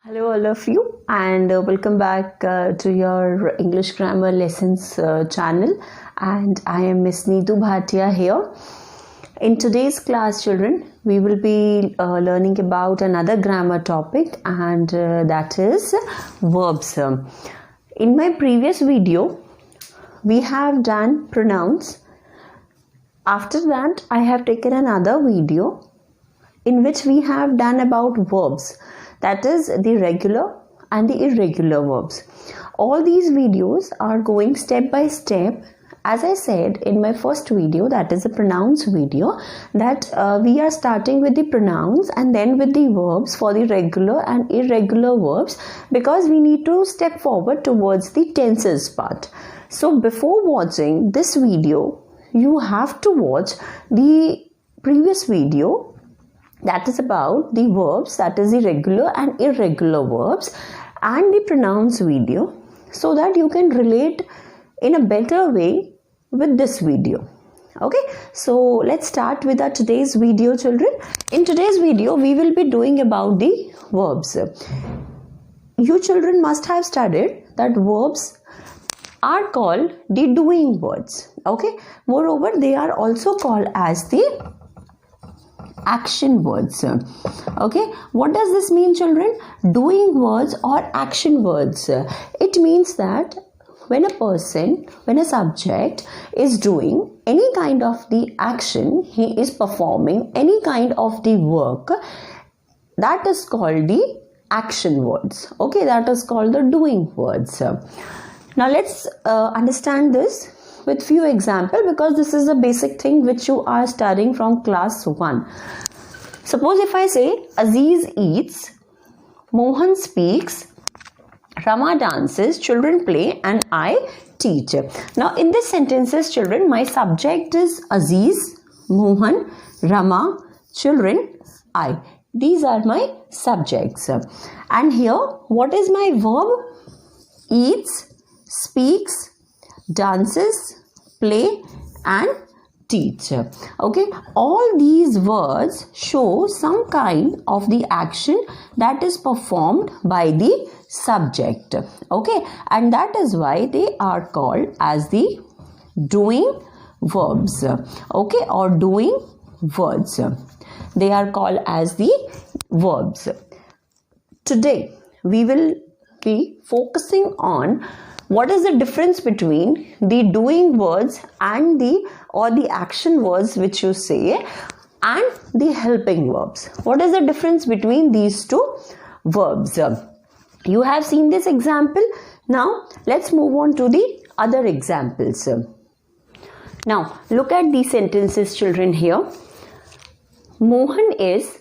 Hello, all of you, and welcome back to your English Grammar Lessons channel. And I am Miss Neetu Bhatia here. In today's class, children, we will be learning about another grammar topic, and that is verbs. In my previous video, we have done pronouns. After that, I have taken another video in which we have done about verbs. That is the regular and the irregular verbs. All these videos are going step by step. As I said in my first video, that is a pronouns video, that we are starting with the pronouns and then with the verbs for the regular and irregular verbs, because we need to step forward towards the tenses part. So before watching this video, you have to watch the previous video, that is about the verbs, that is the regular and irregular verbs, and the pronouns video, so that you can relate in a better way with this video. Okay, so let's start with our today's video, children. In today's video, we will be doing about the verbs. You children must have studied that verbs are called the doing words. Okay, moreover, they are also called as the action words. Okay, what does this mean, children? Doing words or action words. It means that when a subject is doing any kind of the action, he is performing any kind of the work, that is called the action words. Okay, that is called the doing words. Now let's understand this with few examples, because this is a basic thing which you are studying from class 1. Suppose if I say Aziz eats, Mohan speaks, Rama dances, children play, and I teach. Now in this sentences, children, my subject is Aziz, Mohan, Rama, children, I. These are my subjects. And here, what is my verb? Eats, speaks, dances, play, and teach. Okay, all these words show some kind of the action that is performed by the subject. Okay, and that is why they are called as the doing verbs. Okay, or doing words. They are called as the verbs. Today we will be focusing on what is the difference between the doing words and the action words which you say, and the helping verbs. What is the difference between these two verbs? You have seen this example. Now let's move on to the other examples. Now look at these sentences, children. Here, Mohan is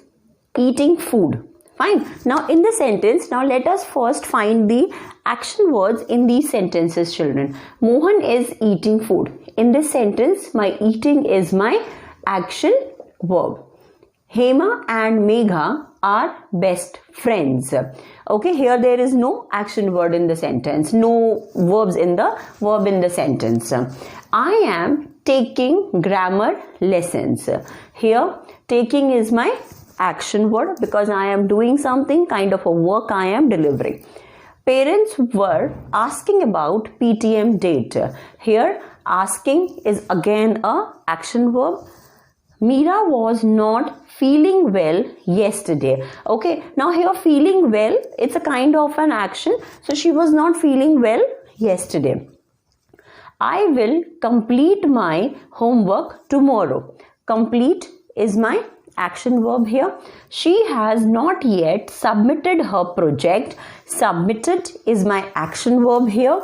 eating food. Fine. Now in the sentence, now let us first find the action words in these sentences, children. Mohan is eating food. In this sentence, my eating is my action verb. Hema and Megha are best friends. Okay, here there is no action word in the sentence, no verbs in the verb in the sentence. I am taking grammar lessons. Here, taking is my action word, because I am doing something kind of a work I am delivering. Parents were asking about PTM date. Here, asking is again a action verb. Meera was not feeling well yesterday. Okay, now here feeling well, it's a kind of an action. So she was not feeling well yesterday. I will complete my homework tomorrow. Complete is my action verb here. She has not yet submitted her project. Submitted is my action verb here.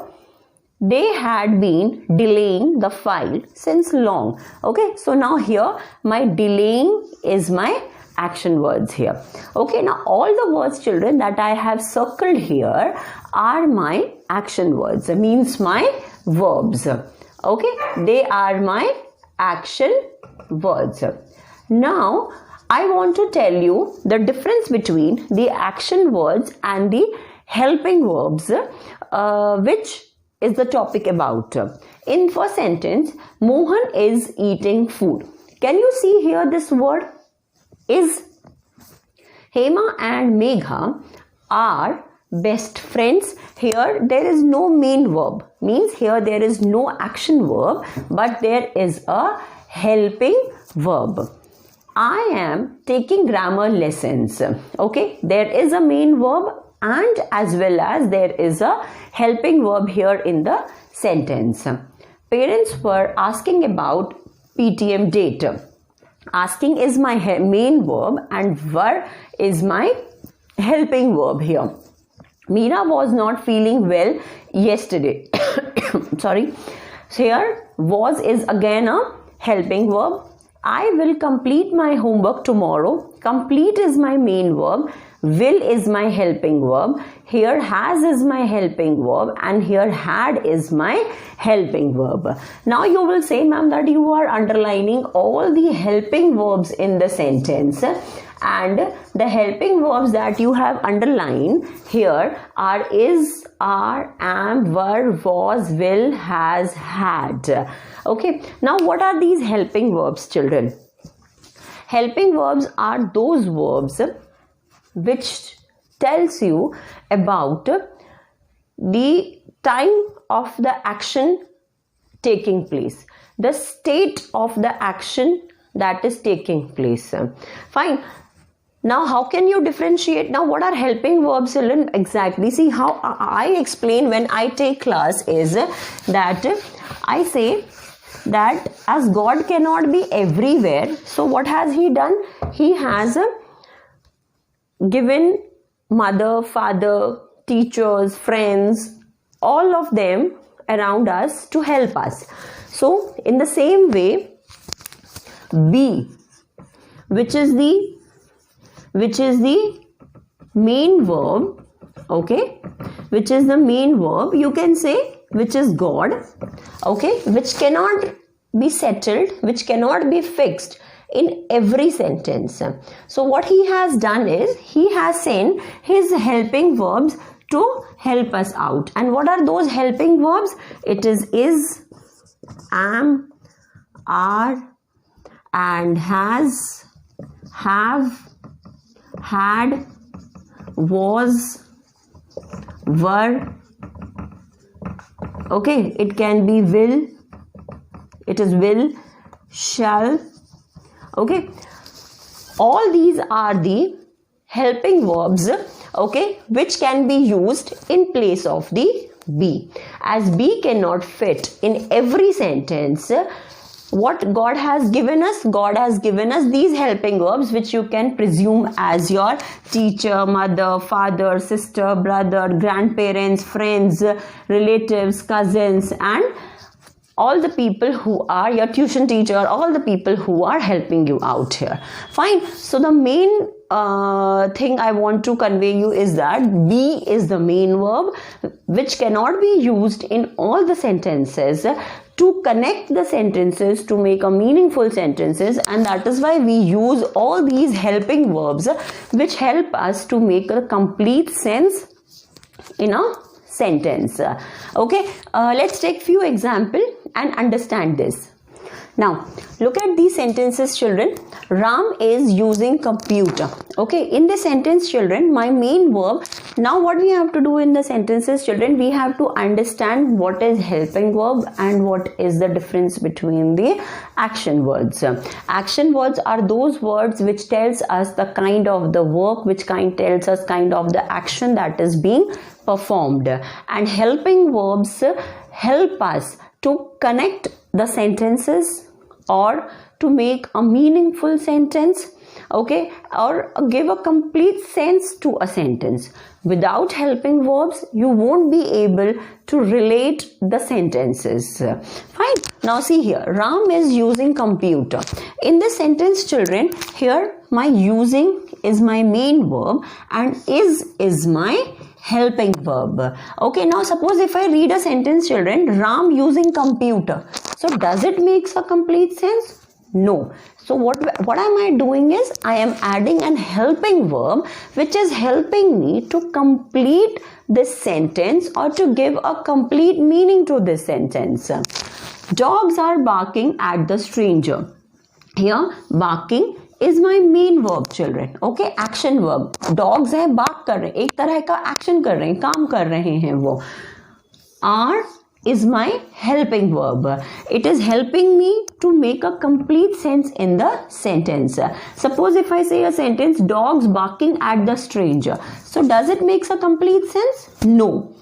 They had been delaying the file since long. Okay, so now here my delaying is my action words here. Okay, now all the words, children, that I have circled here are my action words, means my verbs. Okay, they are my action words. Now, I want to tell you the difference between the action words and the helping verbs, which is the topic about. In first sentence, Mohan is eating food. Can you see here this word is? Hema and Megha are best friends. Here there is no main verb, means here there is no action verb, but there is a helping verb. I am taking grammar lessons. Okay, there is a main verb and as well as there is a helping verb here in the sentence. Parents were asking about PTM date. Asking is my main verb and were is my helping verb here. Meera was not feeling well yesterday. Sorry. So here was is again a helping verb. I will complete my homework tomorrow. Complete is my main verb. Will is my helping verb. Here has is my helping verb and here had is my helping verb. Now you will say, ma'am, that you are underlining all the helping verbs in the sentence, and the helping verbs that you have underlined here are is, are, am, were, was, will, has, had. Okay, now what are these helping verbs, children? Helping verbs are those verbs which tells you about the time of the action taking place, the state of the action that is taking place. Fine. Now how can you differentiate? Now what are helping verbs, children? Exactly. See how I explain when I take class is that I say that as God cannot be everywhere, so what has he done? He has given mother, father, teachers, friends, all of them around us to help us. So in the same way, be, which is the main verb, okay, which is the main verb, you can say, which is God, okay, which cannot be settled, which cannot be fixed in every sentence. So what he has done is he has sent his helping verbs to help us out. And what are those helping verbs? It is, am, are, and has, have, had, was, were. Okay, it can be will, it is will, shall. Okay, all these are the helping verbs, okay, which can be used in place of the be. As be cannot fit in every sentence, what God has given us these helping verbs which you can presume as your teacher, mother, father, sister, brother, grandparents, friends, relatives, cousins, and all the people who are your tuition teacher, all the people who are helping you out here. Fine. So the main thing I want to convey you is that be is the main verb which cannot be used in all the sentences to connect the sentences to make a meaningful sentences, and that is why we use all these helping verbs which help us to make a complete sense in a sentence. Okay, let's take few examples and understand this. Now look at these sentences, children. Ram is using computer. Okay, in the sentence, children, my main verb. Now what we have to do in the sentences, children, we have to understand what is helping verb and what is the difference between the action words. Action words are those words which tells us the kind of the work, which tells us kind of the action that is being performed, and helping verbs help us to connect the sentences or to make a meaningful sentence, okay, or give a complete sense to a sentence. Without helping verbs, you won't be able to relate the sentences. Fine. Now see here, Ram is using computer. In this sentence, children, here my using is my main verb and is my helping verb. Okay, now suppose if I read a sentence, children, Ram using computer. So does it make a complete sense? No. So what am I doing is I am adding an helping verb which is helping me to complete this sentence or to give a complete meaning to this sentence. Dogs are barking at the stranger. Here barking is my main verb children. Okay, action verb. Dogs है, bark कर रहे हैं, एक तरह का action कर रहे हैं, काम कर रहे हैं वो. Are is my helping verb. It is helping me to make a complete sense in the sentence. Suppose if I say a sentence, dogs barking at the stranger. So does it make a complete sense? No.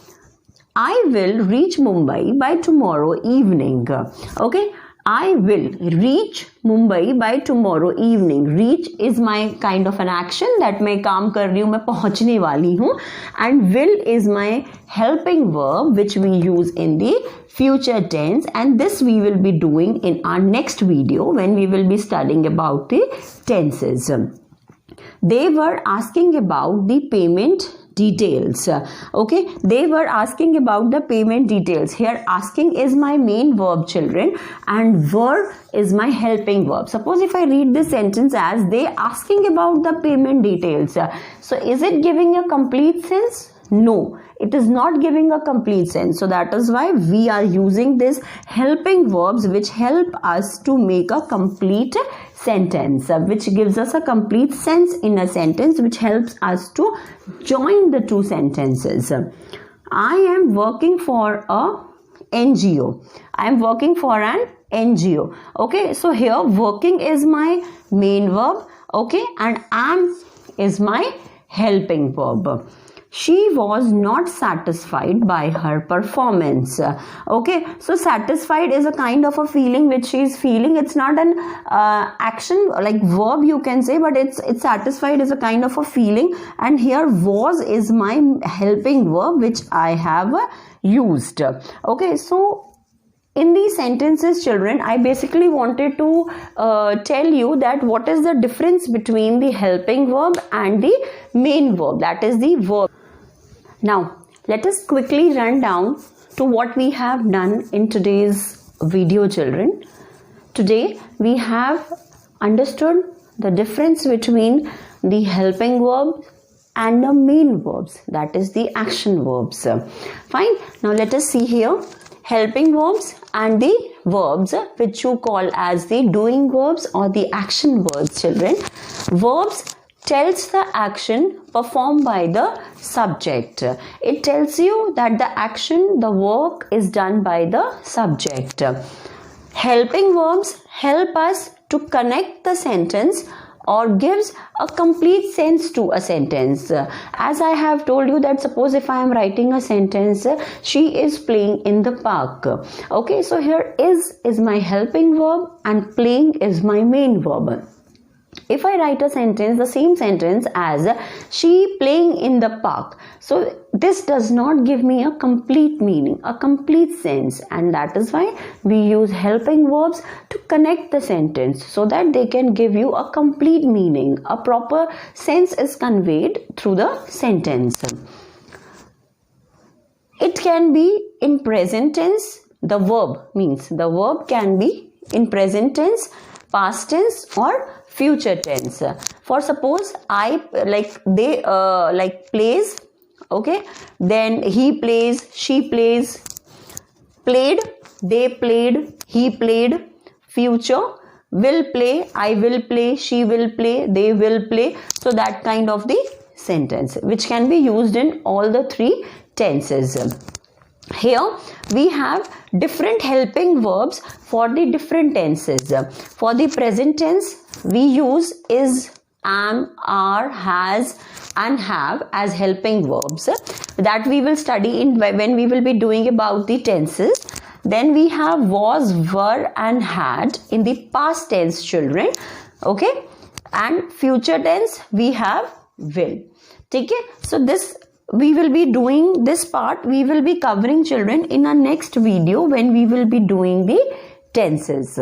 I will reach Mumbai by tomorrow evening. Okay. I will reach Mumbai by tomorrow evening. Reach is my kind of an action that मैं काम कर रही हूँ, मैं पहुँचने वाली हूँ. And will is my helping verb which we use in the future tense, and this we will be doing in our next video when we will be studying about the tenses. They were asking about the payment details. Okay, they were asking about the payment details. Here asking is my main verb children and were is my helping verb. Suppose if I read this sentence as they asking about the payment details, so is it giving a complete sense? No, it is not giving a complete sense. So that is why we are using this helping verbs which help us to make a complete sentence, which gives us a complete sense in a sentence, which helps us to join the two sentences. I am working for a NGO. I am working for an NGO. Okay, so here working is my main verb. Okay, and am is my helping verb. She was not satisfied by her performance. Okay, so satisfied is a kind of a feeling which she is feeling. It's not an action like verb you can say, but it's satisfied is a kind of a feeling. And here was is my helping verb which I have used. Okay, so in these sentences children, I basically wanted to tell you that what is the difference between the helping verb and the main verb, that is the verb. Now let us quickly run down to what we have done in today's video children. Today we have understood the difference between the helping verb and the main verbs, that is the action verbs. Fine, now let us see here helping verbs and the verbs which you call as the doing verbs or the action verbs children. Verbs tells the action performed by the subject. It tells you that the action, the work is done by the subject. Helping verbs help us to connect the sentence or gives a complete sense to a sentence. As I have told you that suppose if I am writing a sentence, she is playing in the park. Okay, so here is my helping verb and playing is my main verb. If I write a sentence, the same sentence as she playing in the park, so this does not give me a complete meaning, a complete sense, and that is why we use helping verbs to connect the sentence so that they can give you a complete meaning, a proper sense is conveyed through the sentence. It can be in present tense, the verb means the verb can be in present tense, past tense or future tense. For suppose I like plays, okay, then he plays, she plays, played, they played, he played, future, will play, I will play, she will play, they will play. So that kind of the sentence which can be used in all the three tenses. Here we have different helping verbs for the different tenses. For the present tense, we use is, am, are, has and have as helping verbs that we will study in when we will be doing about the tenses. Then we have was, were and had in the past tense children. Okay, and future tense we have will. Okay, so this we will be doing this part, we will be covering children in our next video when we will be doing the tenses.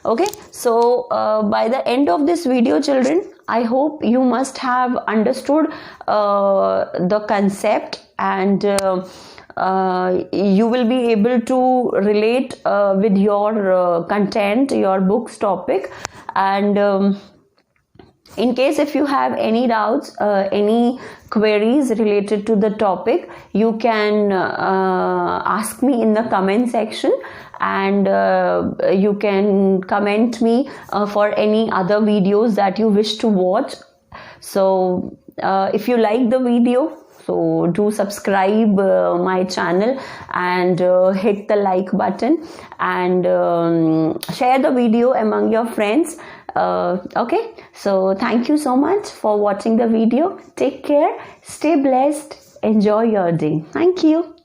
Okay, so by the end of this video children, I hope you must have understood the concept and you will be able to relate with your content, your book's topic, and in case if you have any doubts, any queries related to the topic, you can ask me in the comment section and you can comment me for any other videos that you wish to watch. So if you like the video, so do subscribe my channel and hit the like button, and share the video among your friends. Okay, so thank you so much for watching the video. Take care, stay blessed, enjoy your day. Thank you.